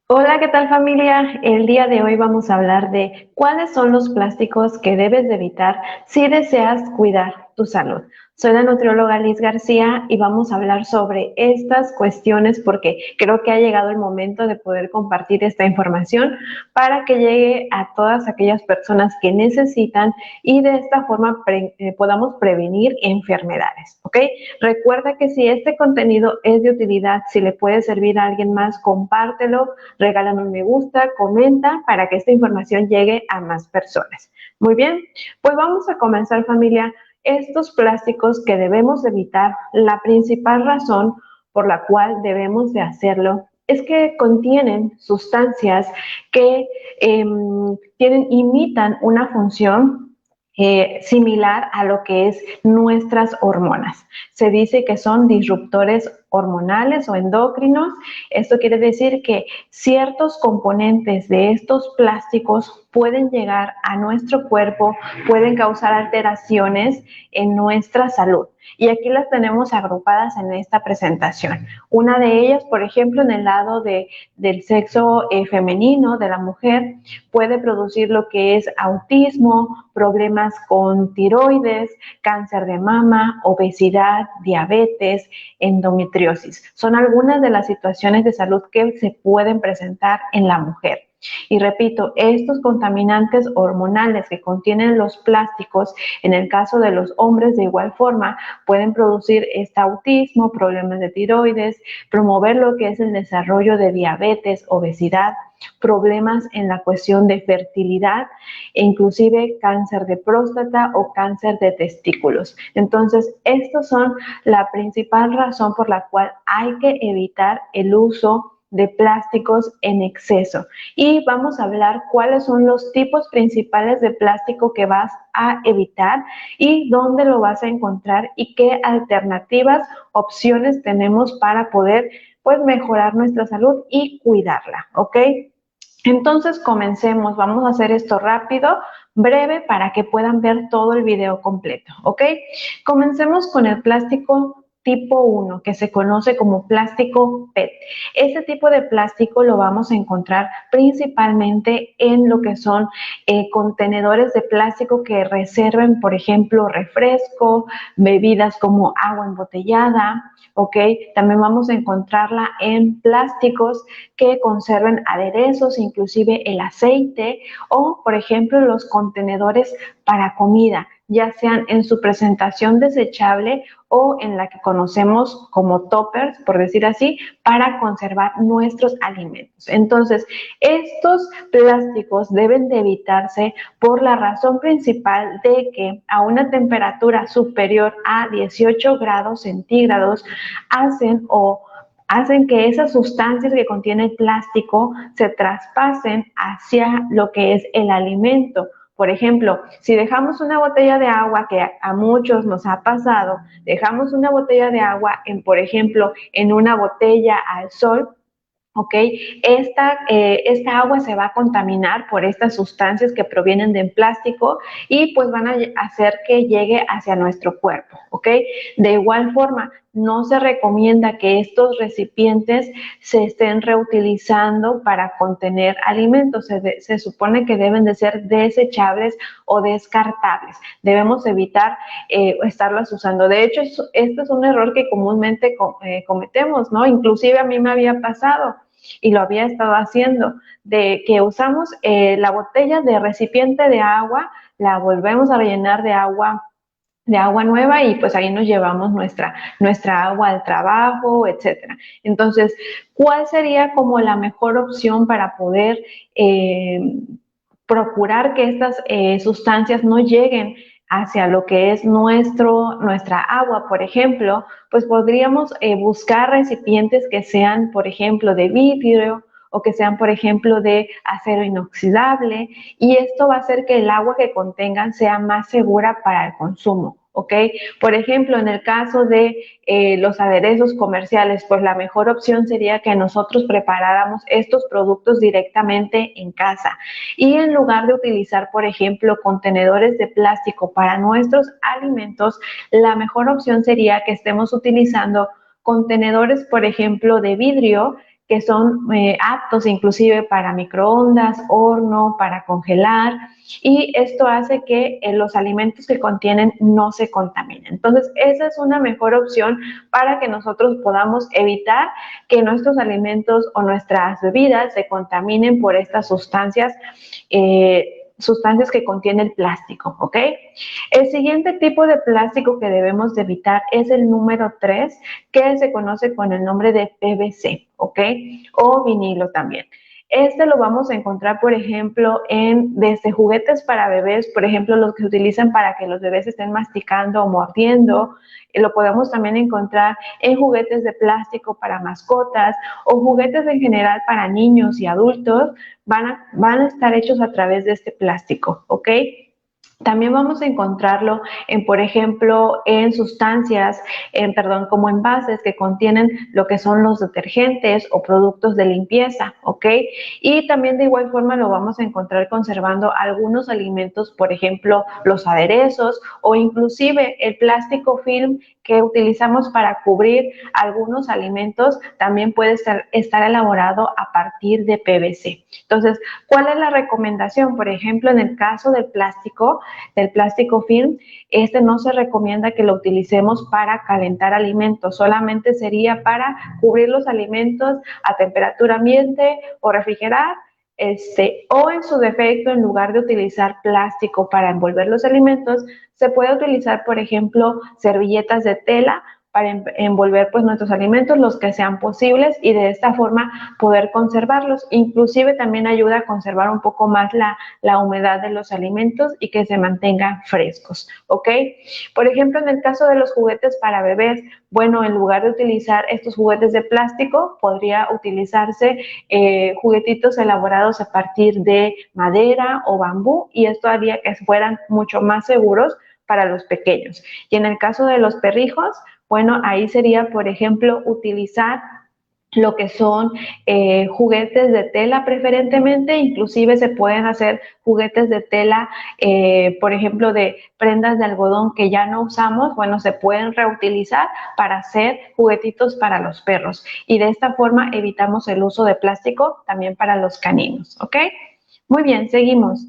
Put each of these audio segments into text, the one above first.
Hola, ¿qué tal familia? El día de hoy vamos a hablar de cuáles son los plásticos que debes de evitar si deseas cuidar tu salud. Soy la nutrióloga Liz García y vamos a hablar sobre estas cuestiones porque creo que ha llegado el momento de poder compartir esta información para que llegue a todas aquellas personas que necesitan y de esta forma podamos prevenir enfermedades, ¿ok? Recuerda que si este contenido es de utilidad, si le puede servir a alguien más, compártelo, regálame un me gusta, comenta para que esta información llegue a más personas. Muy bien, pues vamos a comenzar familia. Estos plásticos que debemos evitar, la principal razón por la cual debemos de hacerlo es que contienen sustancias que imitan una función similar a lo que es nuestras hormonas. Se dice que son disruptores hormonales o endocrinos. Esto quiere decir que ciertos componentes de estos plásticos pueden llegar a nuestro cuerpo, pueden causar alteraciones en nuestra salud. Y aquí las tenemos agrupadas en esta presentación. Una de ellas, por ejemplo, en el lado del sexo femenino, de la mujer, puede producir lo que es autismo, problemas con tiroides, cáncer de mama, obesidad, diabetes, endometriosis. Son algunas de las situaciones de salud que se pueden presentar en la mujer. Y repito, estos contaminantes hormonales que contienen los plásticos, en el caso de los hombres de igual forma, pueden producir este autismo, problemas de tiroides, promover lo que es el desarrollo de diabetes, obesidad, problemas en la cuestión de fertilidad e inclusive cáncer de próstata o cáncer de testículos. Entonces, estos son la principal razón por la cual hay que evitar el uso de plásticos en exceso. Y vamos a hablar cuáles son los tipos principales de plástico que vas a evitar y dónde lo vas a encontrar y qué alternativas, opciones tenemos para poder pues mejorar nuestra salud y cuidarla, ¿ok? Entonces comencemos, vamos a hacer esto rápido, breve, para que puedan ver todo el video completo, ¿ok? Comencemos con el plástico tipo 1, que se conoce como plástico PET. Este tipo de plástico lo vamos a encontrar principalmente en lo que son contenedores de plástico que reserven, por ejemplo, refresco, bebidas como agua embotellada, ¿ok? También vamos a encontrarla en plásticos que conserven aderezos, inclusive el aceite o, por ejemplo, los contenedores para comida, ya sean en su presentación desechable o en la que conocemos como toppers, por decir así, para conservar nuestros alimentos. Entonces, estos plásticos deben de evitarse por la razón principal de que a una temperatura superior a 18 grados centígrados hacen que esas sustancias que contiene el plástico se traspasen hacia lo que es el alimento. Por ejemplo, si dejamos una botella de agua, que a muchos nos ha pasado, dejamos una botella de agua, por ejemplo, en una botella al sol, ¿ok? Esta agua se va a contaminar por estas sustancias que provienen del plástico y pues van a hacer que llegue hacia nuestro cuerpo, ¿ok? De igual forma, no se recomienda que estos recipientes se estén reutilizando para contener alimentos. Se supone que deben de ser desechables o descartables. Debemos evitar estarlas usando. De hecho, esto es un error que comúnmente cometemos, ¿no? Inclusive a mí me había pasado y lo había estado haciendo, de que usamos la botella de recipiente de agua, la volvemos a rellenar de agua nueva y pues ahí nos llevamos nuestra agua al trabajo, etcétera. Entonces, ¿cuál sería como la mejor opción para poder procurar que estas sustancias no lleguen hacia lo que es nuestra agua, por ejemplo? Pues podríamos buscar recipientes que sean, por ejemplo, de vidrio o que sean, por ejemplo, de acero inoxidable, y esto va a hacer que el agua que contengan sea más segura para el consumo, ¿ok? Por ejemplo, en el caso de los aderezos comerciales, pues la mejor opción sería que nosotros preparáramos estos productos directamente en casa y en lugar de utilizar, por ejemplo, contenedores de plástico para nuestros alimentos, la mejor opción sería que estemos utilizando contenedores, por ejemplo, de vidrio que son aptos inclusive para microondas, horno, para congelar, y esto hace que los alimentos que contienen no se contaminen. Entonces, esa es una mejor opción para que nosotros podamos evitar que nuestros alimentos o nuestras bebidas se contaminen por estas sustancias que contiene el plástico, ¿ok? El siguiente tipo de plástico que debemos de evitar es el número 3, que se conoce con el nombre de PVC, ¿ok? O vinilo también. Este lo vamos a encontrar, por ejemplo, desde juguetes para bebés, por ejemplo, los que se utilizan para que los bebés estén masticando o mordiendo. Lo podemos también encontrar en juguetes de plástico para mascotas o juguetes en general para niños y adultos. Van a estar hechos a través de este plástico, ¿ok? También vamos a encontrarlo por ejemplo, en sustancias, como envases que contienen lo que son los detergentes o productos de limpieza, ¿ok? Y también de igual forma lo vamos a encontrar conservando algunos alimentos, por ejemplo, los aderezos o inclusive el plástico film que utilizamos para cubrir algunos alimentos, también puede estar elaborado a partir de PVC. Entonces, ¿cuál es la recomendación? Por ejemplo, en el caso del plástico film, este no se recomienda que lo utilicemos para calentar alimentos, solamente sería para cubrir los alimentos a temperatura ambiente o refrigerar, o en su defecto, en lugar de utilizar plástico para envolver los alimentos, se puede utilizar, por ejemplo, servilletas de tela para envolver pues nuestros alimentos, los que sean posibles, y de esta forma poder conservarlos. Inclusive también ayuda a conservar un poco más la humedad de los alimentos y que se mantengan frescos, ¿ok? Por ejemplo, en el caso de los juguetes para bebés, bueno, en lugar de utilizar estos juguetes de plástico, podría utilizarse juguetitos elaborados a partir de madera o bambú, y esto haría que fueran mucho más seguros para los pequeños. Y en el caso de los perrijos, bueno, ahí sería, por ejemplo, utilizar lo que son juguetes de tela preferentemente, inclusive se pueden hacer juguetes de tela, por ejemplo, de prendas de algodón que ya no usamos, bueno, se pueden reutilizar para hacer juguetitos para los perros, y de esta forma evitamos el uso de plástico también para los caninos, ¿ok? Muy bien, seguimos.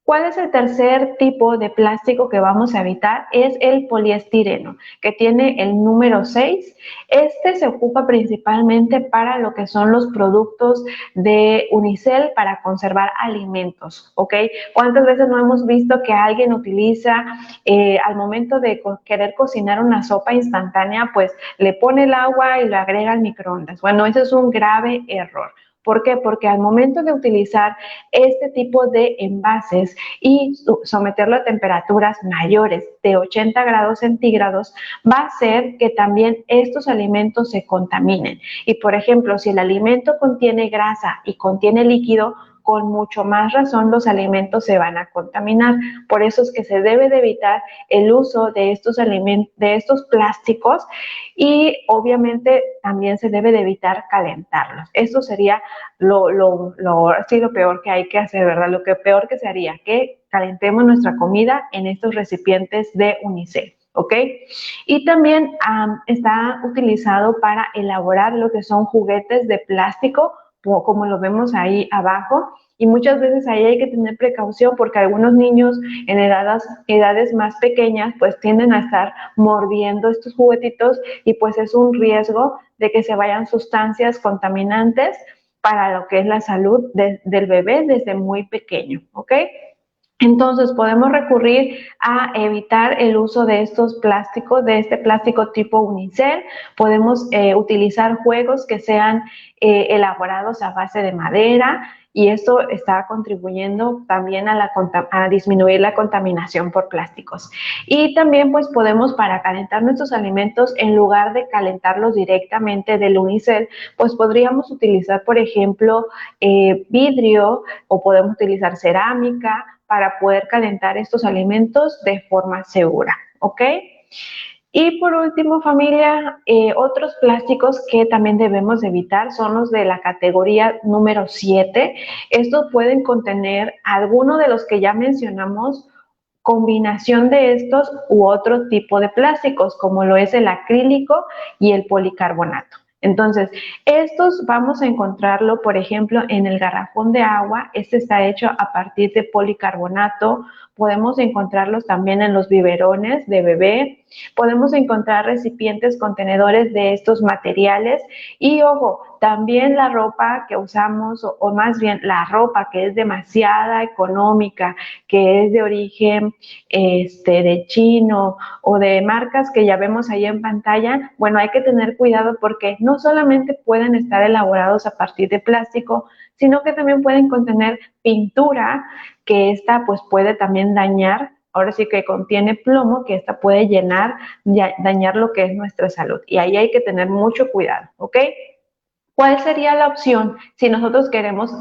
¿Cuál es el tercer tipo de plástico que vamos a evitar? Es el poliestireno, que tiene el número 6. Este se ocupa principalmente para lo que son los productos de unicel para conservar alimentos, ¿ok? ¿Cuántas veces no hemos visto que alguien utiliza al momento de querer cocinar una sopa instantánea, pues le pone el agua y lo agrega al microondas? Bueno, ese es un grave error. ¿Por qué? Porque al momento de utilizar este tipo de envases y someterlo a temperaturas mayores de 80 grados centígrados, va a hacer que también estos alimentos se contaminen. Y por ejemplo, si el alimento contiene grasa y contiene líquido, con mucho más razón los alimentos se van a contaminar. Por eso es que se debe de evitar el uso de estos plásticos, y obviamente también se debe de evitar calentarlos. Esto sería lo peor que hay que hacer, ¿verdad? Lo que peor que se haría, que calentemos nuestra comida en estos recipientes de unicel, ¿ok? Y también está utilizado para elaborar lo que son juguetes de plástico, como lo vemos ahí abajo, y muchas veces ahí hay que tener precaución porque algunos niños en edades más pequeñas pues tienden a estar mordiendo estos juguetitos, y pues es un riesgo de que se vayan sustancias contaminantes para lo que es la salud del bebé desde muy pequeño, ¿ok? Entonces podemos recurrir a evitar el uso de estos plásticos, de este plástico tipo unicel. Podemos utilizar juegos que sean elaborados a base de madera, y esto está contribuyendo también a disminuir la contaminación por plásticos. Y también pues podemos, para calentar nuestros alimentos, en lugar de calentarlos directamente del unicel, pues podríamos utilizar, por ejemplo, vidrio, o podemos utilizar cerámica para poder calentar estos alimentos de forma segura, ¿ok? Y por último, familia, otros plásticos que también debemos evitar son los de la categoría número 7. Estos pueden contener alguno de los que ya mencionamos, combinación de estos u otro tipo de plásticos, como lo es el acrílico y el policarbonato. Entonces, estos vamos a encontrarlo, por ejemplo, en el garrafón de agua. Este está hecho a partir de policarbonato. Podemos encontrarlos también en los biberones de bebé. Podemos encontrar recipientes contenedores de estos materiales. Y ojo, también la ropa que usamos, o más bien la ropa que es demasiada económica, que es de origen de chino o de marcas que ya vemos ahí en pantalla, bueno, hay que tener cuidado porque no solamente pueden estar elaborados a partir de plástico, sino que también pueden contener pintura, que esta pues puede también dañar. Ahora sí que contiene plomo, que esta puede dañar lo que es nuestra salud. Y ahí hay que tener mucho cuidado, ¿ok? ¿Cuál sería la opción si nosotros queremos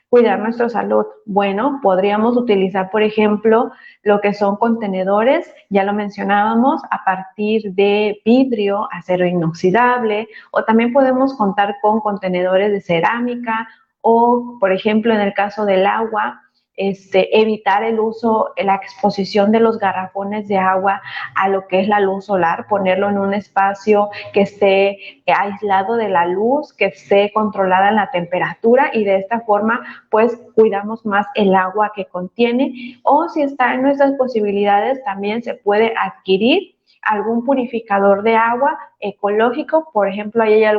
cuidar nuestra salud? Bueno, podríamos utilizar, por ejemplo, lo que son contenedores, ya lo mencionábamos, a partir de vidrio, acero inoxidable, o también podemos contar con contenedores de cerámica, o, por ejemplo, en el caso del agua, evitar el uso, la exposición de los garrafones de agua a lo que es la luz solar, ponerlo en un espacio que esté aislado de la luz, que esté controlada en la temperatura, y de esta forma pues cuidamos más el agua que contiene. O si está en nuestras posibilidades, también se puede adquirir algún purificador de agua ecológico. Por ejemplo, ahí hay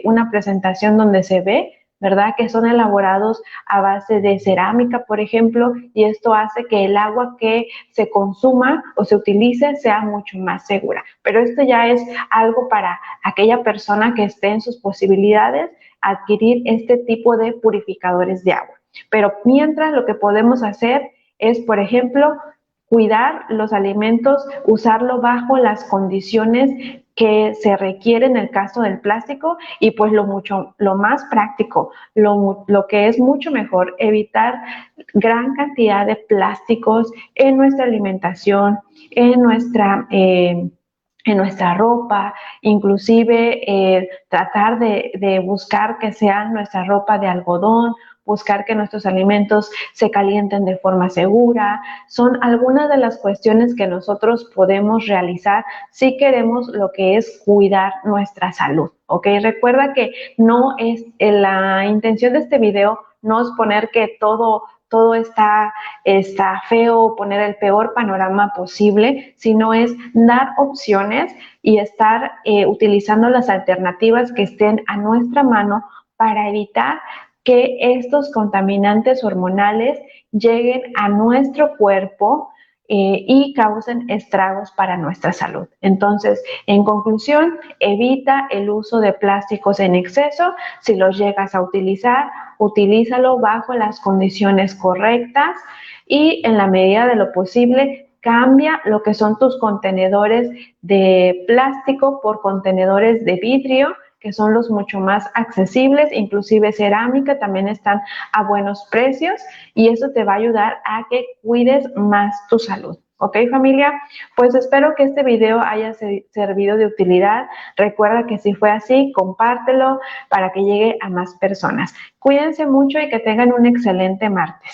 una presentación donde se ve, ¿verdad?, que son elaborados a base de cerámica, por ejemplo, y esto hace que el agua que se consuma o se utilice sea mucho más segura. Pero esto ya es algo para aquella persona que esté en sus posibilidades adquirir este tipo de purificadores de agua. Pero mientras, lo que podemos hacer es, por ejemplo, cuidar los alimentos, usarlo bajo las condiciones que se requiere en el caso del plástico, y pues lo más práctico, lo que es mucho mejor, evitar gran cantidad de plásticos en nuestra alimentación, en nuestra ropa, inclusive tratar de buscar que sea nuestra ropa de algodón, buscar que nuestros alimentos se calienten de forma segura. Son algunas de las cuestiones que nosotros podemos realizar si queremos lo que es cuidar nuestra salud, ¿ok? Recuerda que no es la intención de este video, no es poner que todo está feo, poner el peor panorama posible, sino es dar opciones y estar utilizando las alternativas que estén a nuestra mano para evitar que estos contaminantes hormonales lleguen a nuestro cuerpo y causen estragos para nuestra salud. Entonces, en conclusión, evita el uso de plásticos en exceso. Si los llegas a utilizar, utilízalo bajo las condiciones correctas, y en la medida de lo posible, cambia lo que son tus contenedores de plástico por contenedores de vidrio, que son los mucho más accesibles. Inclusive cerámica también están a buenos precios, y eso te va a ayudar a que cuides más tu salud. ¿Ok, familia? Pues espero que este video haya servido de utilidad. Recuerda que si fue así, compártelo para que llegue a más personas. Cuídense mucho y que tengan un excelente martes.